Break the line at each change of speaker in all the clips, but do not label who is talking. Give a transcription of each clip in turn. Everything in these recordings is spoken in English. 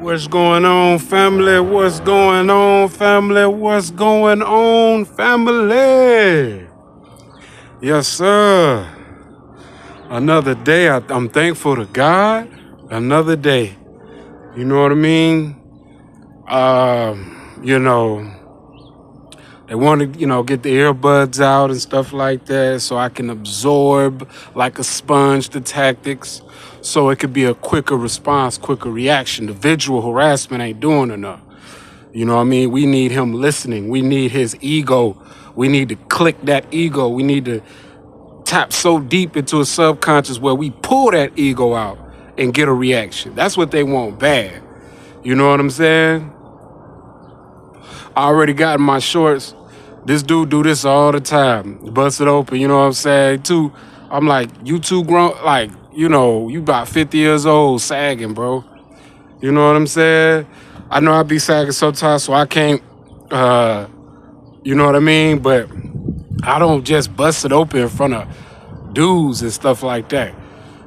What's going on, family? What's going on, family? What's going on, family? Yes, sir. Another day. I'm thankful to God. Another day. You know what I mean? You know, they want to, get the earbuds out and stuff like that so I can absorb like a sponge the tactics so it could be a quicker response, quicker reaction. The visual harassment ain't doing enough. You know what I mean? We need him listening. We need his ego. We need to click that ego. We need to tap so deep into his subconscious where we pull that ego out and get a reaction. That's what they want bad. You know what I'm saying? I already got in my shorts. This dude do this all the time. Bust it open, you know what I'm saying? Too, I'm like, you too grown, like, you about 50 years old sagging, bro. You know what I'm saying? I know I be sagging sometimes, so I can't, you know what I mean? But I don't just bust it open in front of dudes and stuff like that.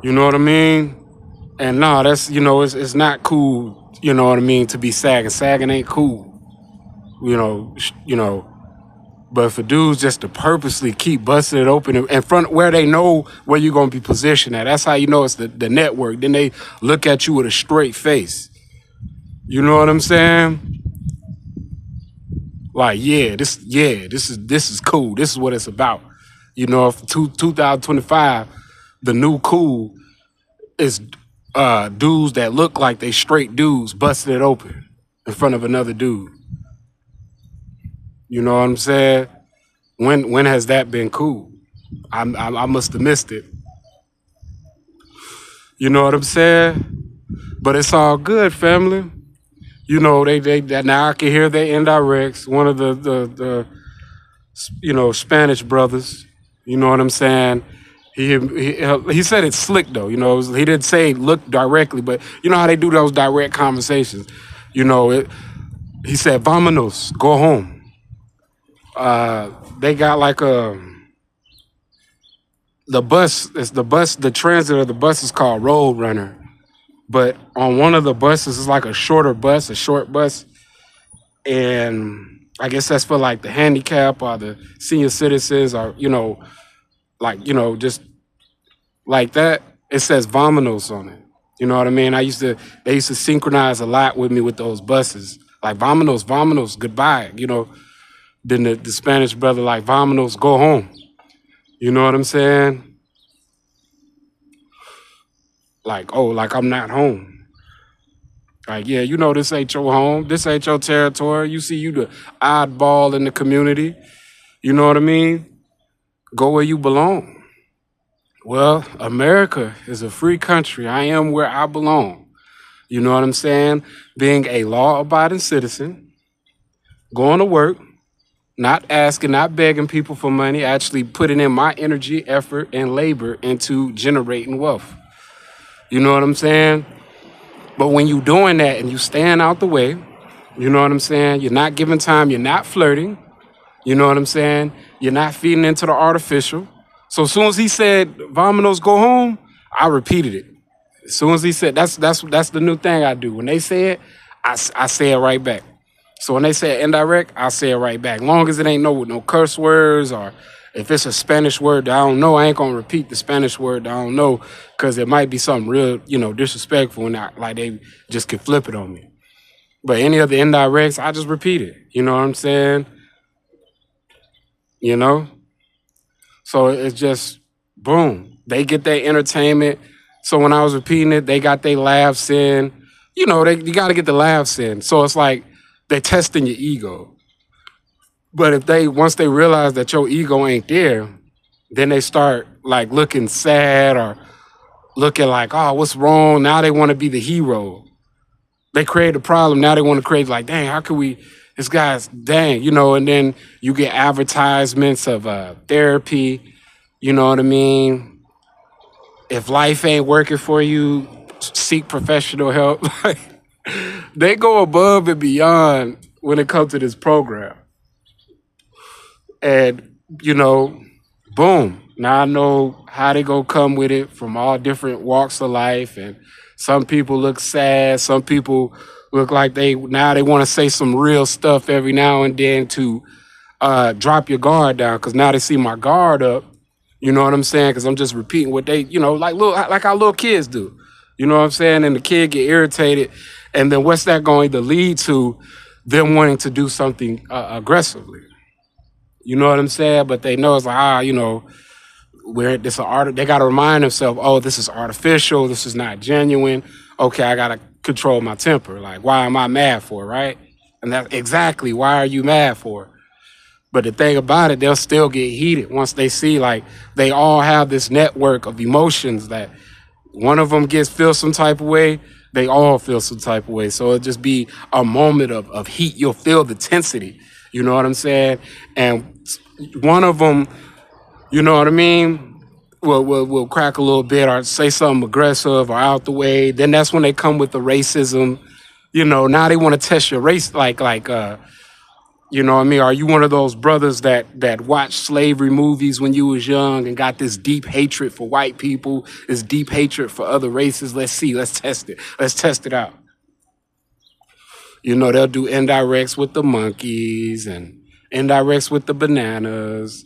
You know what I mean? And no, that's, it's not cool, you know what I mean, to be sagging. Sagging ain't cool, you know, but for dudes just to purposely keep busting it open in front where they know where you're going to be positioned at. That's how you know it's the network. Then they look at you with a straight face. You know what I'm saying? Like, this is cool. This is what it's about. You know, for 2025, the new cool is dudes that look like they straight dudes busting it open in front of another dude. You know what I'm saying? When has that been cool? I must have missed it. You know what I'm saying? But it's all good, family. You know, they that now I can hear their indirects. One of the Spanish brothers. You know what I'm saying? He said it's slick though. He didn't say look directly, but you know how they do those direct conversations. He said, "Vámonos, go home." They got like the bus. It's the bus. The transit of the bus is called Road Runner. But on one of the buses, it's like a shorter bus, a short bus, and I guess that's for like the handicap or the senior citizens or just like that. It says "Vámonos" on it. You know what I mean? They used to synchronize a lot with me with those buses, like "Vámonos, vámonos, goodbye." Then the Spanish brother like "Vámonos, go home." You know what I'm saying? Like, oh, like I'm not home. Like, yeah, this ain't your home. This ain't your territory. You see, you the oddball in the community. You know what I mean? Go where you belong. Well, America is a free country. I am where I belong. You know what I'm saying? Being a law-abiding citizen, going to work, not asking, not begging people for money, actually putting in my energy, effort, and labor into generating wealth. You know what I'm saying? But when you doing that and you staying out the way, you know what I'm saying? You're not giving time, you're not flirting. You know what I'm saying? You're not feeding into the artificial. So as soon as he said, "Vámonos, go home," I repeated it. As soon as he said, that's the new thing I do. When they say it, I say it right back. So when they say it indirect, I say it right back. Long as it ain't no curse words, or if it's a Spanish word that I don't know, I ain't gonna repeat the Spanish word that I don't know, because it might be something real, disrespectful, and like they just could flip it on me. But any of the indirects, I just repeat it. You know what I'm saying? You know? So it's just boom. They get their entertainment. So when I was repeating it, they got their laughs in. You gotta get the laughs in. So it's like they're testing your ego. But once they realize that your ego ain't there, then they start like looking sad or looking like, oh, what's wrong? Now they want to be the hero. They create a problem. Now they want to create like, dang, how could we? This guy's dang, and then you get advertisements of therapy. You know what I mean? If life ain't working for you, seek professional help. They go above and beyond when it comes to this program. And, boom. Now I know how they gonna come with it from all different walks of life. And some people look sad. Some people Look like they now they want to say some real stuff every now and then to drop your guard down because now they see my guard up. You know what I'm saying? Because I'm just repeating what they, like how little kids do. You know what I'm saying? And the kid get irritated, and then what's that going to lead to? Them wanting to do something aggressively. You know what I'm saying? But they know it's like where this art. They got to remind themselves, oh, this is artificial. This is not genuine. Okay, I got to control my temper. Like, why am I mad for? Right? And that's exactly why are you mad for? But the thing about it, they'll still get heated once they see like they all have this network of emotions that one of them feel some type of way, they all feel some type of way. So it'll just be a moment of heat. You'll feel the tensity. You know what I'm saying? And one of them, you know what I mean, will crack a little bit or say something aggressive or out the way. Then that's when they come with the racism. Now they want to test your race you know what I mean? Are you one of those brothers that watched slavery movies when you was young and got this deep hatred for white people, this deep hatred for other races? Let's see. Let's test it. Let's test it out. They'll do indirects with the monkeys and indirects with the bananas,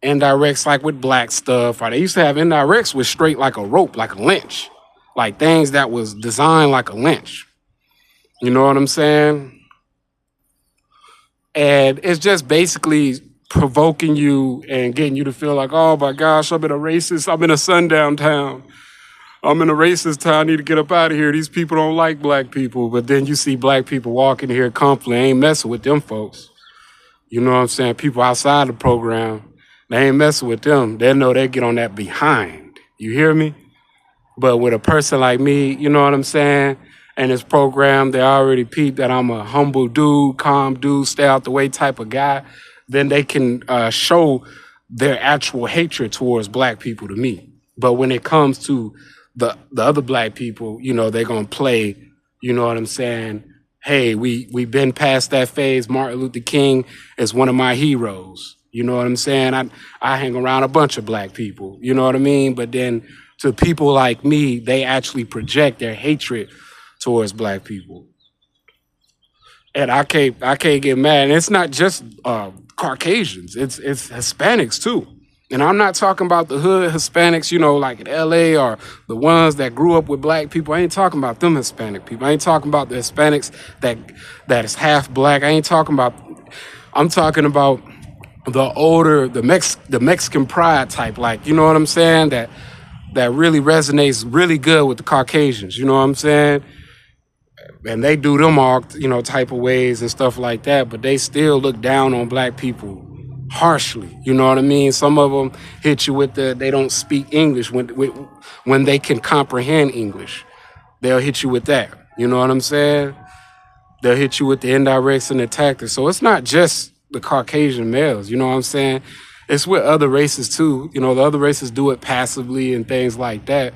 indirects like with black stuff. Or they used to have indirects with straight like a rope, like a lynch, like things that was designed like a lynch. You know what I'm saying? And it's just basically provoking you and getting you to feel like, oh my gosh, I'm in a racist, I'm in a sundown town. I'm in a racist town, I need to get up out of here. These people don't like black people. But then you see black people walking here comfortably, ain't messing with them folks. You know what I'm saying? People outside the program, they ain't messing with them. They know they get on that behind. You hear me? But with a person like me, you know what I'm saying? And this program, they already peeped that I'm a humble dude, calm dude, stay out the way type of guy. Then they can show their actual hatred towards black people to me. But when it comes to the other black people, they're going to play, you know what I'm saying? Hey, we've been past that phase. Martin Luther King is one of my heroes. You know what I'm saying? I hang around a bunch of black people. You know what I mean? But then to people like me, they actually project their hatred towards black people. And I can't get mad. And it's not just Caucasians. It's Hispanics too. And I'm not talking about the hood Hispanics, like in LA or the ones that grew up with black people. I ain't talking about them Hispanic people. I ain't talking about the Hispanics that is half black. I'm talking about the older, the Mexican pride type, like, you know what I'm saying? That really resonates really good with the Caucasians, you know what I'm saying? And they do them all, type of ways and stuff like that, but they still look down on black people harshly. You know what I mean? Some of them hit you with they don't speak English when they can comprehend English. They'll hit you with that. You know what I'm saying? They'll hit you with the indirects and the tactics. So it's not just the Caucasian males. You know what I'm saying? It's with other races too. The other races do it passively and things like that.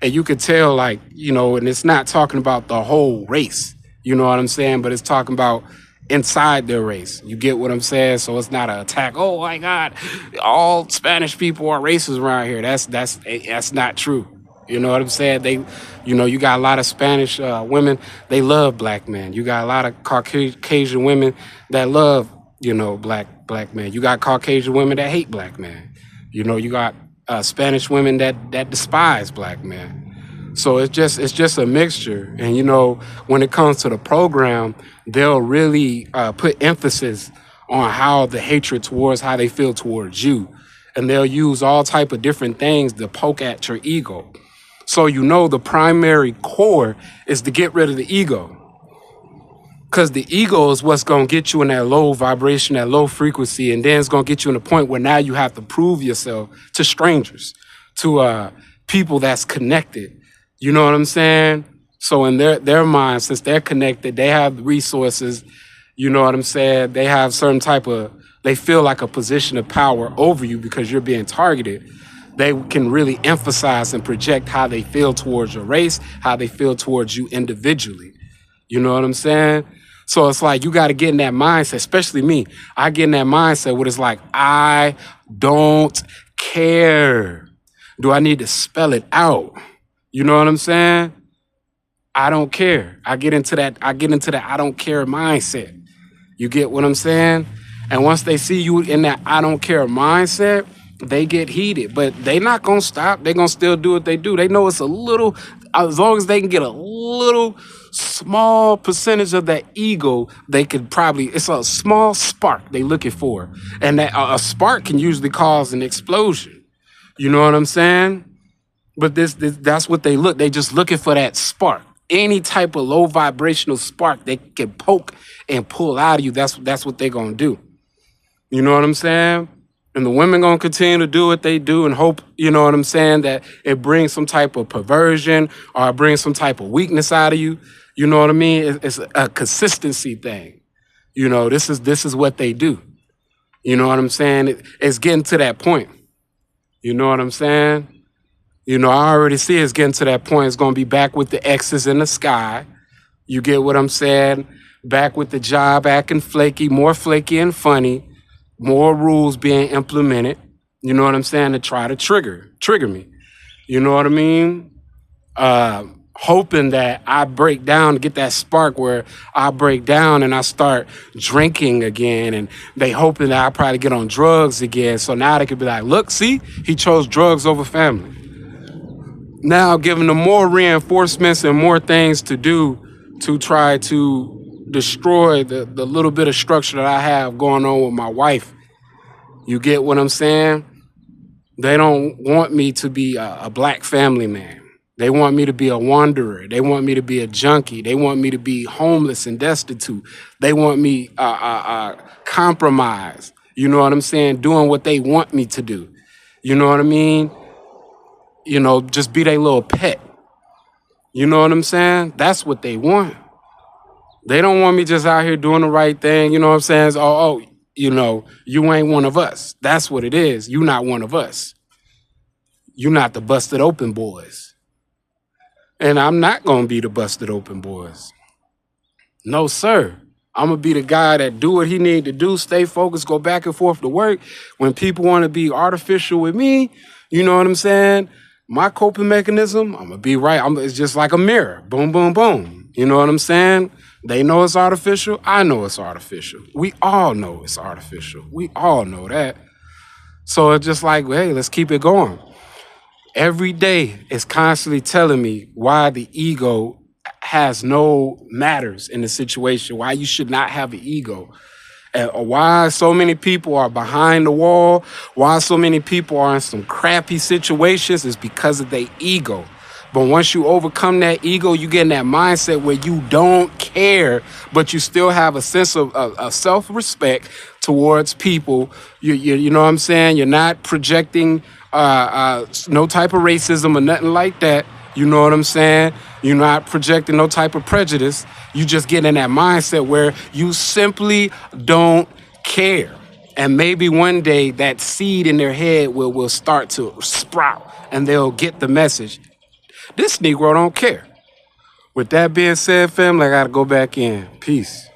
And you could tell, like, and it's not talking about the whole race, you know what I'm saying? But it's talking about inside their race. You get what I'm saying? So it's not an attack. Oh my God, all Spanish people are racist around here. That's not true. You know what I'm saying? You got a lot of Spanish women, they love black men. You got a lot of Caucasian women that love, black men. You got Caucasian women that hate black men. You got Spanish women that despise black men. So it's just a mixture. And when it comes to the program, they'll really put emphasis on how the hatred towards how they feel towards you, and they'll use all type of different things to poke at your ego. So the primary core is to get rid of the ego. Because the ego is what's going to get you in that low vibration, that low frequency, and then it's going to get you in a point where now you have to prove yourself to strangers, to people that's connected. You know what I'm saying? So in their mind, since they're connected, they have resources, you know what I'm saying? They have they feel like a position of power over you because you're being targeted. They can really emphasize and project how they feel towards your race, how they feel towards you individually. You know what I'm saying? So it's like you got to get in that mindset, especially me. I get in that mindset where it's like, I don't care. Do I need to spell it out? You know what I'm saying? I don't care. I get into that I don't care mindset. You get what I'm saying? And once they see you in that I don't care mindset, they get heated. But they not gonna stop. They gonna still do what they do. They know it's a little, as long as they can get a little small percentage of that ego, they could probably, it's a small spark they looking for. And that a spark can usually cause an explosion. You know what I'm saying? But this that's what they look. They just looking for that spark. Any type of low vibrational spark they can poke and pull out of you. That's what they're gonna do. You know what I'm saying? And the women gonna continue to do what they do and hope, you know what I'm saying, that it brings some type of perversion or it brings some type of weakness out of you. You know what I mean? It's a consistency thing. You know, this is what they do. You know what I'm saying? It's getting to that point. You know what I'm saying? You know, I already see it's getting to that point. It's going to be back with the X's in the sky. You get what I'm saying? Back with the job acting flaky, more flaky and funny, more rules being implemented. You know what I'm saying? To try to trigger me. You know what I mean? Hoping that I break down to get that spark where I break down and I start drinking again. And they hoping that I probably get on drugs again. So now they could be like, look, see, he chose drugs over family. Now giving them more reinforcements and more things to do to try to destroy the little bit of structure that I have going on with my wife. You get what I'm saying? They don't want me to be a black family man. They want me to be a wanderer. They want me to be a junkie. They want me to be homeless and destitute. They want me compromised. You know what I'm saying? Doing what they want me to do. You know what I mean? You know, just be their little pet. You know what I'm saying? That's what they want. They don't want me just out here doing the right thing. You know what I'm saying? It's, you know, you ain't one of us. That's what it is. You not one of us. You not the busted open boys. And I'm not going to be the busted open boys. No, sir. I'm going to be the guy that do what he need to do, stay focused, go back and forth to work. When people want to be artificial with me, you know what I'm saying? My coping mechanism, I'm going to be right. It's just like a mirror. Boom, boom, boom. You know what I'm saying? They know it's artificial. I know it's artificial. We all know it's artificial. We all know that. So it's just like, hey, let's keep it going. Every day is constantly telling me why the ego has no matters in the situation, why you should not have an ego, and why so many people are behind the wall, why so many people are in some crappy situations is because of their ego. But once you overcome that ego, you get in that mindset where you don't care, but you still have a sense of self-respect towards people. You know what I'm saying? You're not projecting no type of racism or nothing like that. You know what I'm saying? You're not projecting no type of prejudice. You just get in that mindset where you simply don't care. And maybe one day that seed in their head will start to sprout and they'll get the message. This Negro don't care. With that being said, family, I got to go back in. Peace.